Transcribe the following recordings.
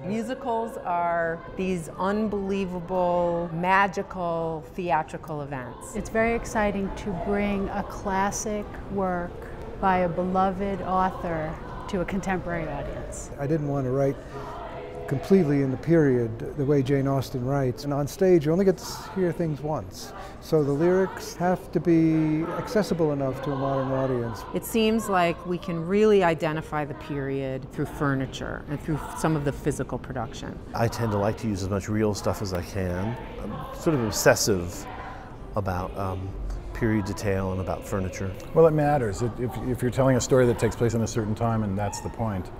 Musicals are these unbelievable, magical, theatrical events. It's very exciting to bring a classic work by a beloved author to a contemporary audience. I didn't want to write completely in the period the way Jane Austen writes. And on stage you only get to hear things once. So the lyrics have to be accessible enough to a modern audience. It seems like we can really identify the period through furniture and through some of the physical production. I tend to like to use as much real stuff as I can. I'm sort of obsessive about period detail and about furniture. Well, it matters. If you're telling a story that takes place in a certain time and that's the point,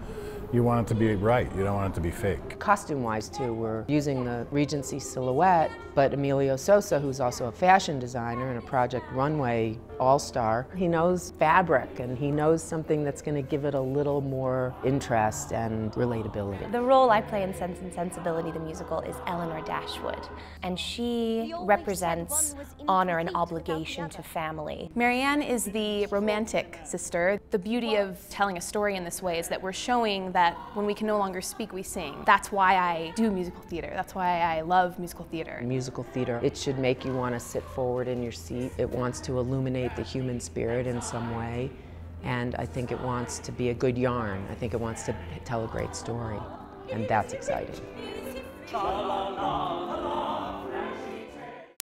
you want it to be right, you don't want it to be fake. Costume-wise too, we're using the Regency silhouette, but Emilio Sosa, who's also a fashion designer and a Project Runway all-star, he knows fabric and he knows something that's going to give it a little more interest and relatability. The role I play in Sense Sensibility The Musical is Eleanor Dashwood, and she represents honor and obligation to family. Marianne is the romantic sister. The beauty of telling a story in this way is that we're showing that when we can no longer speak, we sing. That's why I do musical theater. That's why I love musical theater. Musical theater, it should make you want to sit forward in your seat. It wants to illuminate the human spirit in some way, and I think it wants to be a good yarn. I think it wants to tell a great story, and that's exciting.